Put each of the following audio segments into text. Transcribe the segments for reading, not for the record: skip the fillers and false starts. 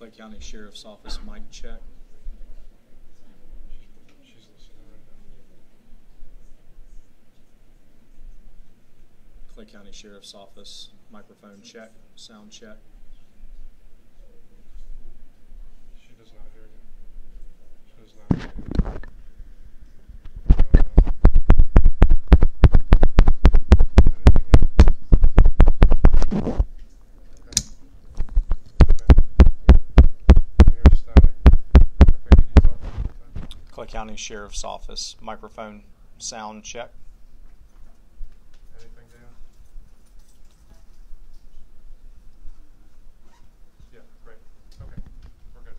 Clay County Sheriff's Office mic check. She's listening right now. Clay County Sheriff's Office microphone check, sound check. She does not hear you. She does not hear you. Clay County Sheriff's Office microphone sound check. Anything, Dan? Yeah, great. Okay, we're good.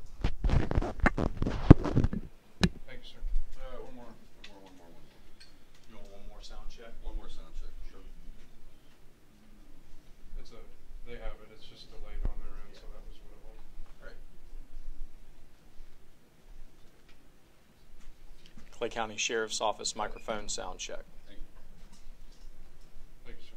Thank you, sir. One more. You want one more sound check? One more sound check, sure. They have it. It's just delayed on their end, so that was what it was. Right. Clay County Sheriff's Office microphone sound check. Thank you. Thank you, sir.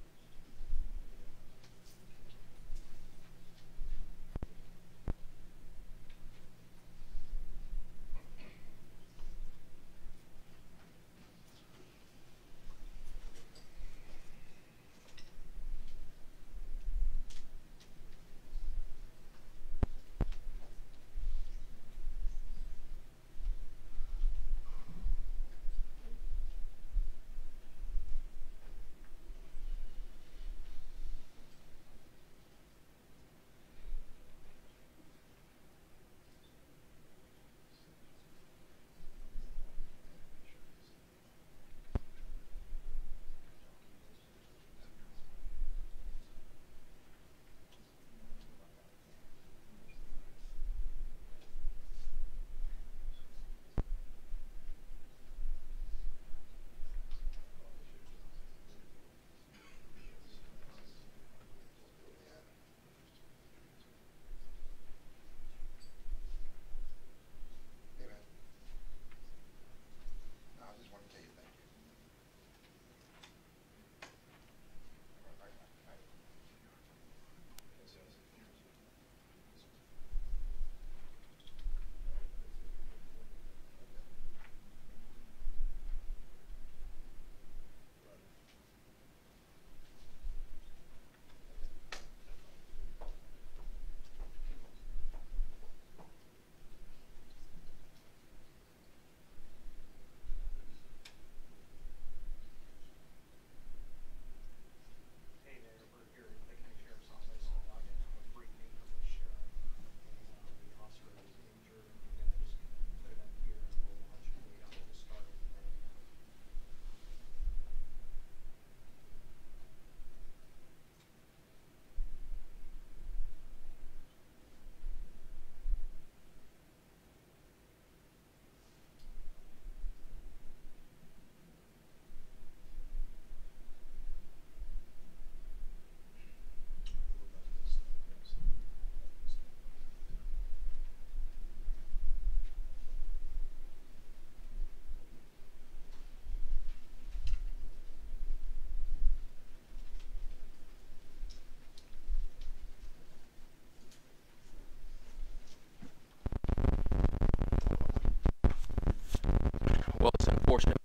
Well, it's unfortunate,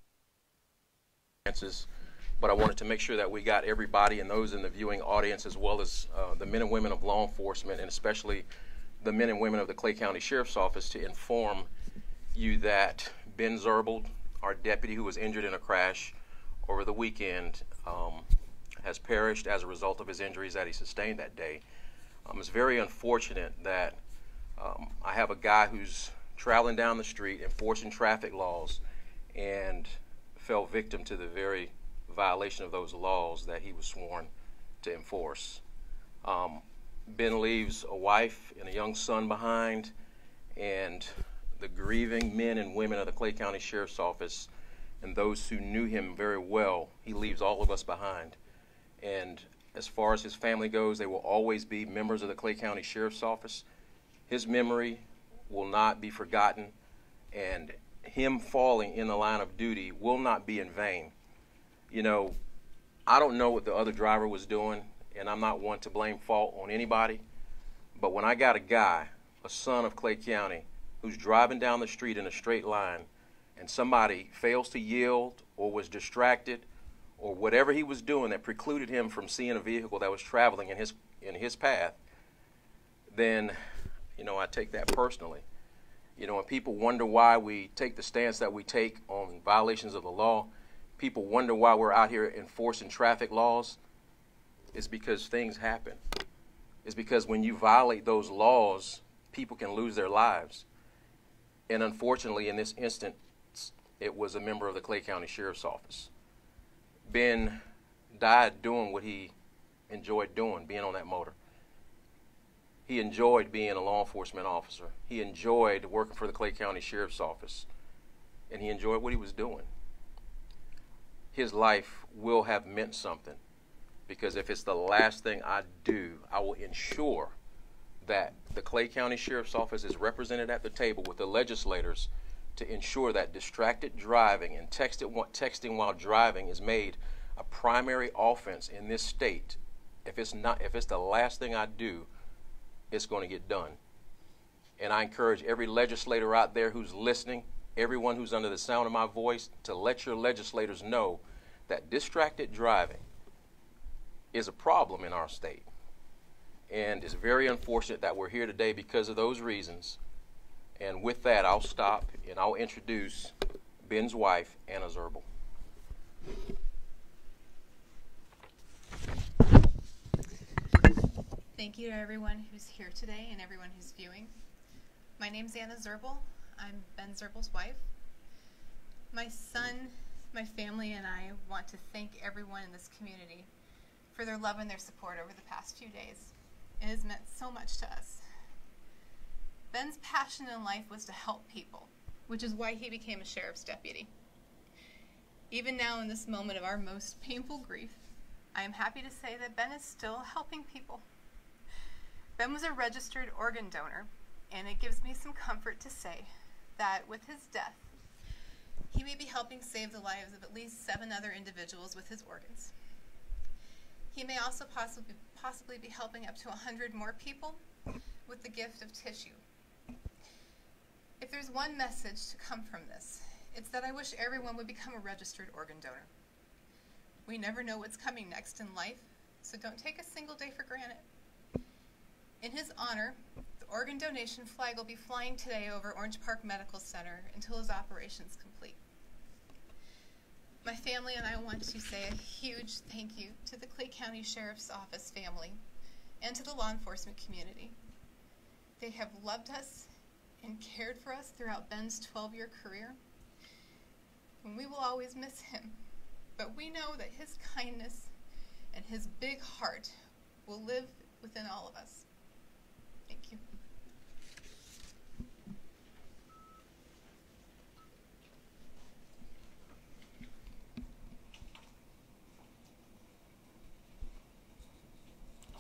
but I wanted to make sure that we got everybody and those in the viewing audience, as well as the men and women of law enforcement, and especially the men and women of the Clay County Sheriff's Office, to inform you that Ben Zirbel, our deputy who was injured in a crash over the weekend, has perished as a result of his injuries that he sustained that day. It's very unfortunate that I have a guy who's traveling down the street enforcing traffic laws and fell victim to the very violation of those laws that he was sworn to enforce. Ben leaves a wife and a young son behind, and the grieving men and women of the Clay County Sheriff's Office and those who knew him very well, he leaves all of us behind. And as far as his family goes, they will always be members of the Clay County Sheriff's Office. His memory will not be forgotten, and him falling in the line of duty will not be in vain. You know, I don't know what the other driver was doing, and I'm not one to blame fault on anybody, but when I got a guy a son of Clay County who's driving down the street in a straight line and somebody fails to yield or was distracted or whatever he was doing that precluded him from seeing a vehicle that was traveling in his path, then, I take that personally. When people wonder why we take the stance that we take on violations of the law, people wonder why we're out here enforcing traffic laws, it's because things happen. It's because when you violate those laws, people can lose their lives. And unfortunately, in this instance, it was a member of the Clay County Sheriff's Office. Ben died doing what he enjoyed doing, being on that motor. He enjoyed being a law enforcement officer. He enjoyed working for the Clay County Sheriff's Office. And he enjoyed what he was doing. His life will have meant something, because if it's the last thing I do, I will ensure that the Clay County Sheriff's Office is represented at the table with the legislators to ensure that distracted driving and texting while driving is made a primary offense in this state. If it's the last thing I do, it's going to get done. And I encourage every legislator out there who's listening, everyone who's under the sound of my voice, to let your legislators know that distracted driving is a problem in our state. And it's very unfortunate that we're here today because of those reasons. And with that, I'll stop and I'll introduce Ben's wife, Anna Zirbel. Thank you to everyone who's here today and everyone who's viewing. My name's Anna Zirbel. I'm Ben Zirbel's wife. My son, my family, and I want to thank everyone in this community for their love and their support over the past few days. It has meant so much to us. Ben's passion in life was to help people, which is why he became a sheriff's deputy. Even now, in this moment of our most painful grief, I am happy to say that Ben is still helping people. Ben was a registered organ donor, and it gives me some comfort to say that with his death, he may be helping save the lives of at least 7 other individuals with his organs. He may also possibly be helping up to 100 more people with the gift of tissue. If there's one message to come from this, it's that I wish everyone would become a registered organ donor. We never know what's coming next in life, so don't take a single day for granted. In his honor, the organ donation flag will be flying today over Orange Park Medical Center until his operation is complete. My family and I want to say a huge thank you to the Clay County Sheriff's Office family and to the law enforcement community. They have loved us and cared for us throughout Ben's 12-year career, and we will always miss him. But we know that his kindness and his big heart will live within all of us. Thank you.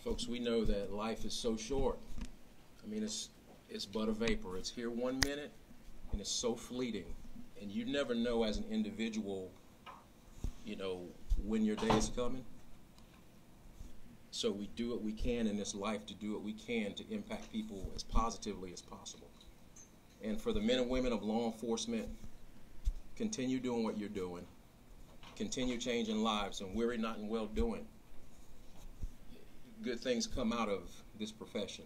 Folks, we know that life is so short. I mean, it's but a vapor. It's here 1 minute, and it's so fleeting. And you never know as an individual, when your day is coming. So we do what we can in this life to do what we can to impact people as positively as possible. And for the men and women of law enforcement, continue doing what you're doing. Continue changing lives, and weary not in well-doing. Good things come out of this profession.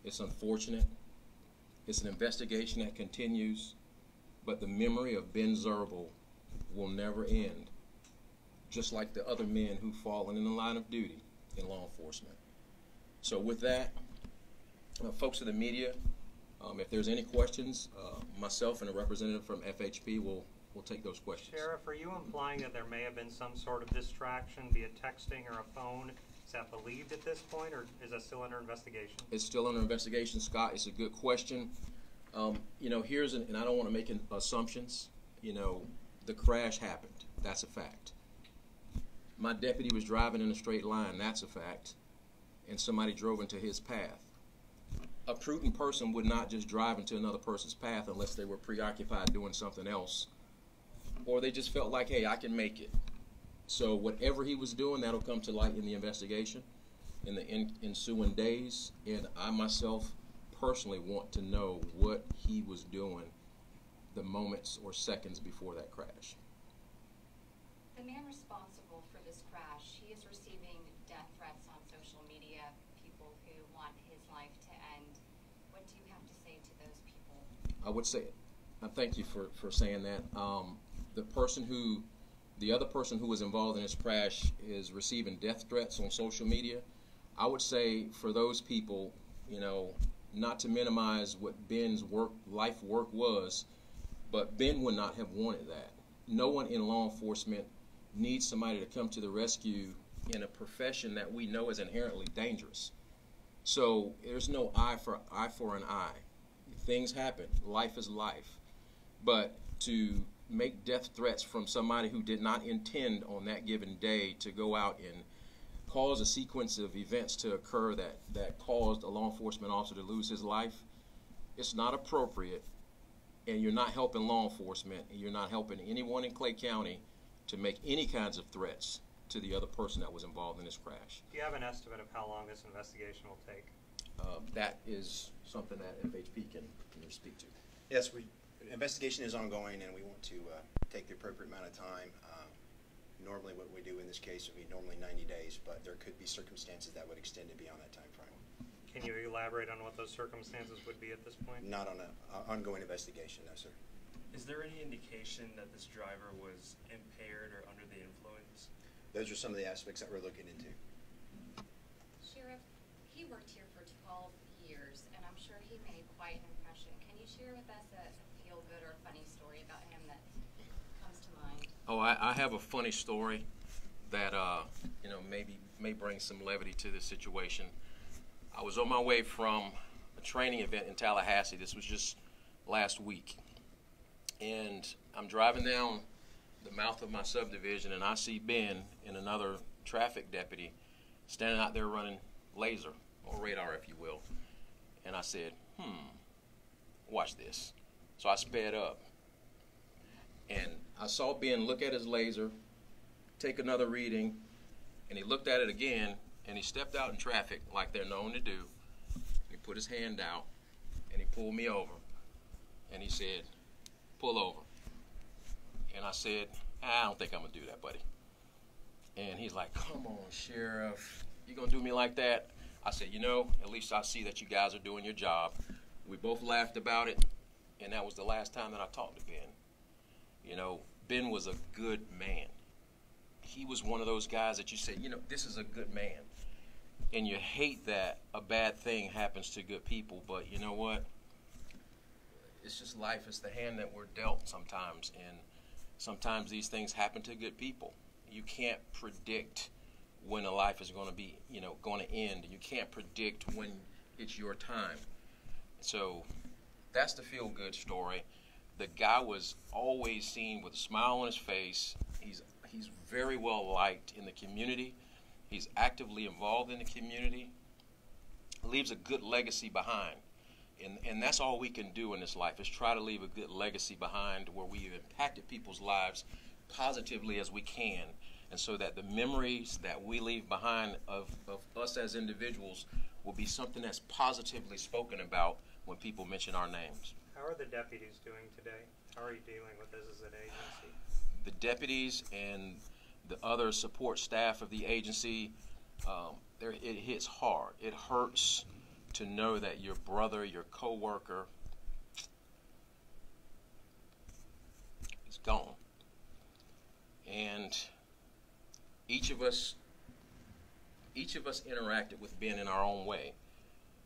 It's unfortunate. It's an investigation that continues, but the memory of Ben Zirbel will never end, just like the other men who've fallen in the line of duty in law enforcement. So with that, folks of the media, if there's any questions, myself and a representative from FHP will take those questions. Sheriff, are you implying that there may have been some sort of distraction via texting or a phone? Is that believed at this point, or is that still under investigation? It's still under investigation, Scott. It's a good question. And I don't want to make assumptions. The crash happened. That's a fact. My deputy was driving in a straight line. That's a fact. And somebody drove into his path. A prudent person would not just drive into another person's path unless they were preoccupied doing something else, or they just felt like, hey, I can make it. So whatever he was doing, that'll come to light in the investigation in the ensuing days. And I myself personally want to know what he was doing the moments or seconds before that crash. The man responsible for this crash, he is receiving death threats on social media, people who want his life to end. What do you have to say to those people? I would say, thank you for saying that. The other person who was involved in this crash is receiving death threats on social media. I would say for those people, you know, not to minimize what Ben's life work was, but Ben would not have wanted that. No one in law enforcement needs somebody to come to the rescue in a profession that we know is inherently dangerous. So there's no eye for an eye. Things happen. Life is life. But to make death threats from somebody who did not intend on that given day to go out and cause a sequence of events to occur that caused a law enforcement officer to lose his life, it's not appropriate, and you're not helping law enforcement, and you're not helping anyone in Clay County to make any kinds of threats to the other person that was involved in this crash. Do you have an estimate of how long this investigation will take? That is something that FHP can speak to. Yes, investigation is ongoing, and we want to take the appropriate amount of time. Normally what we do in this case would be normally 90 days, but there could be circumstances that would extend it beyond that time frame. Can you elaborate on what those circumstances would be at this point? Not on an ongoing investigation, no, sir. Is there any indication that this driver was impaired or under the influence? Those are some of the aspects that we're looking into. Sheriff, he worked here for 12 years, and I'm sure he made quite an impression. Can you share with us a feel-good or funny story about him that comes to mind? Oh, I have a funny story that you know, may bring some levity to this situation. I was on my way from a training event in Tallahassee. This was just last week, and I'm driving down the mouth of my subdivision, and I see Ben and another traffic deputy standing out there running laser or radar, if you will. And I said, watch this. So I sped up, and I saw Ben look at his laser, take another reading, and he looked at it again, and he stepped out in traffic like they're known to do. He put his hand out, and he pulled me over, and he said, pull over. And I said, I don't think I'm going to do that, buddy. And he's like, come on, Sheriff, you going to do me like that? I said, you know, at least I see that you guys are doing your job. We both laughed about it, and that was the last time that I talked to Ben. You know, Ben was a good man. He was one of those guys that you said, you know, this is a good man. And you hate that a bad thing happens to good people, but you know what? It's just life. It's the hand that we're dealt sometimes, and sometimes these things happen to good people. You can't predict when a life is going to be, you know, going to end. You can't predict when it's your time. So that's the feel-good story. The guy was always seen with a smile on his face. He's very well liked in the community. He's actively involved in the community. Leaves a good legacy behind. And that's all we can do in this life, is try to leave a good legacy behind where we've impacted people's lives positively as we can, and so that the memories that we leave behind of us as individuals will be something that's positively spoken about when people mention our names. How are the deputies doing today? How are you dealing with this as an agency? The deputies and the other support staff of the agency, it hits hard. It hurts to know that your brother, your coworker, is gone. And each of us interacted with Ben in our own way.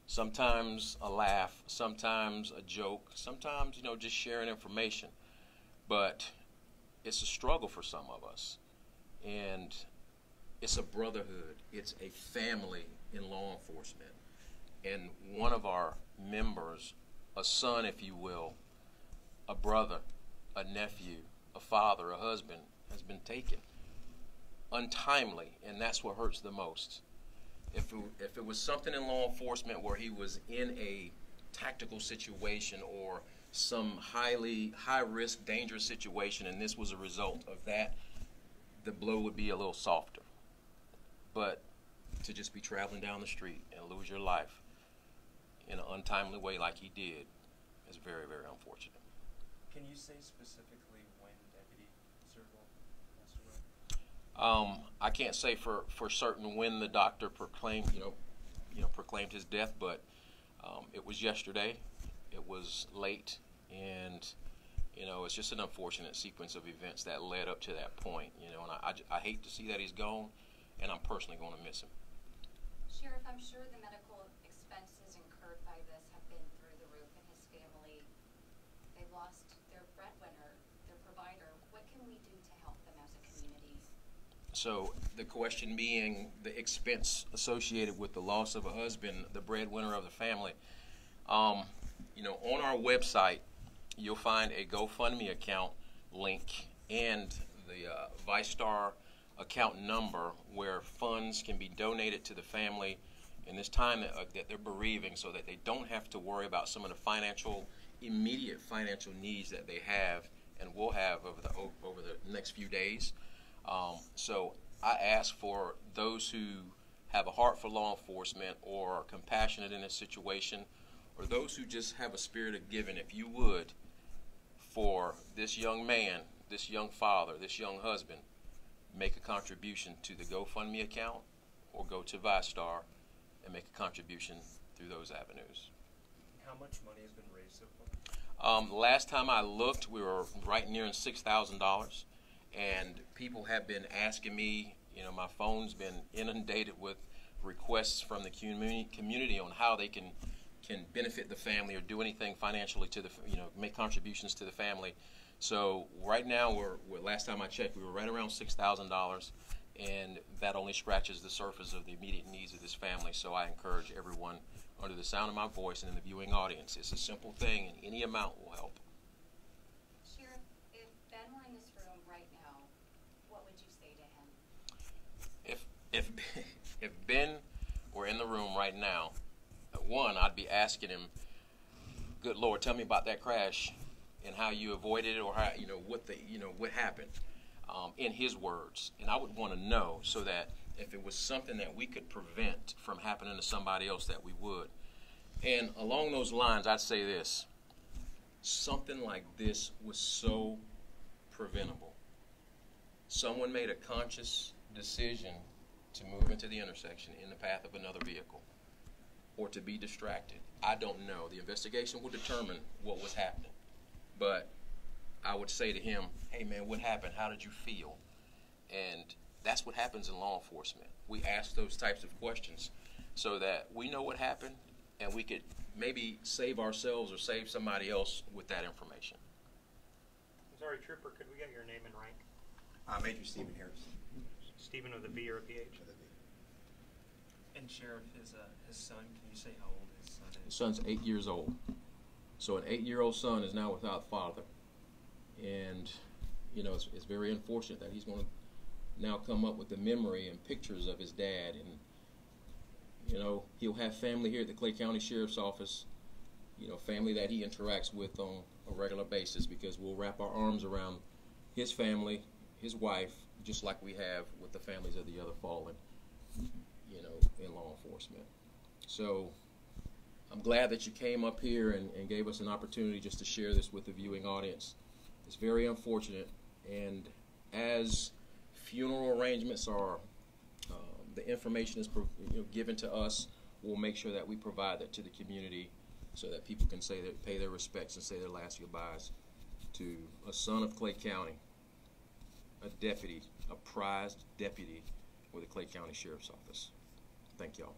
Sometimes a laugh, sometimes a joke, sometimes, you know, just sharing information. But it's a struggle for some of us. And it's a brotherhood. It's a family in law enforcement. And one of our members, a son, if you will, a brother, a nephew, a father, a husband, has been taken untimely, and that's what hurts the most. If it was something in law enforcement where he was in a tactical situation or some high-risk, dangerous situation, and this was a result of that, the blow would be a little softer. But to just be traveling down the street and lose your life, in an untimely way like he did is very, very unfortunate. Can you say specifically when Deputy Zirbel passed away? I can't say for certain when the doctor proclaimed, proclaimed his death, but it was yesterday. It was late, and it's just an unfortunate sequence of events that led up to that point. And I hate to see that he's gone, and I'm personally going to miss him. Sheriff, I'm sure the medical expenses incurred by this have been through the roof, and his family, they lost their breadwinner, their provider. What can we do to help them as a community? So the question being the expense associated with the loss of a husband, the breadwinner of the family. On our website, you'll find a GoFundMe account link and the VyStar account number where funds can be donated to the family in this time that they're bereaving, so that they don't have to worry about some of the immediate financial needs that they have and will have over the next few days. So I ask for those who have a heart for law enforcement or are compassionate in this situation, or those who just have a spirit of giving, if you would, for this young man, this young father, this young husband, make a contribution to the GoFundMe account or go to VyStar and make a contribution through those avenues. How much money has been raised so far? Last time I looked, we were right near $6,000, and people have been asking me, my phone's been inundated with requests from the community on how they can benefit the family or do anything financially to make contributions to the family. So right now, last time I checked, we were right around $6,000, and that only scratches the surface of the immediate needs of this family. So I encourage everyone under the sound of my voice and in the viewing audience, it's a simple thing, and any amount will help. Sheriff, if Ben were in this room right now, what would you say to him? If Ben were in the room right now, one, I'd be asking him, good Lord, tell me about that crash and how you avoided it, or how what happened, in his words. And I would want to know, so that if it was something that we could prevent from happening to somebody else, that we would. And along those lines, I'd say this: something like this was so preventable. Someone made a conscious decision to move into the intersection in the path of another vehicle, or to be distracted. I don't know. The investigation will determine what was happening. But I would say to him, hey man, what happened? How did you feel? And that's what happens in law enforcement. We ask those types of questions so that we know what happened, and we could maybe save ourselves or save somebody else with that information. I'm sorry, Trooper, could we get your name and rank? Major Stephen Harris. Stephen with a V or a PH? And Sheriff, his son, can you say how old his son is? His son's 8 years old. So an 8-year-old son is now without father. And, it's very unfortunate that he's going to now come up with the memory and pictures of his dad. And, he'll have family here at the Clay County Sheriff's Office, family that he interacts with on a regular basis, because we'll wrap our arms around his family, his wife, just like we have with the families of the other fallen, in law enforcement. So I'm glad that you came up here and gave us an opportunity just to share this with the viewing audience. It's very unfortunate, and as funeral arrangements are, the information is given to us, we'll make sure that we provide that to the community so that people can pay their respects and say their last goodbyes to a son of Clay County, a deputy, a prized deputy with the Clay County Sheriff's Office. Thank y'all.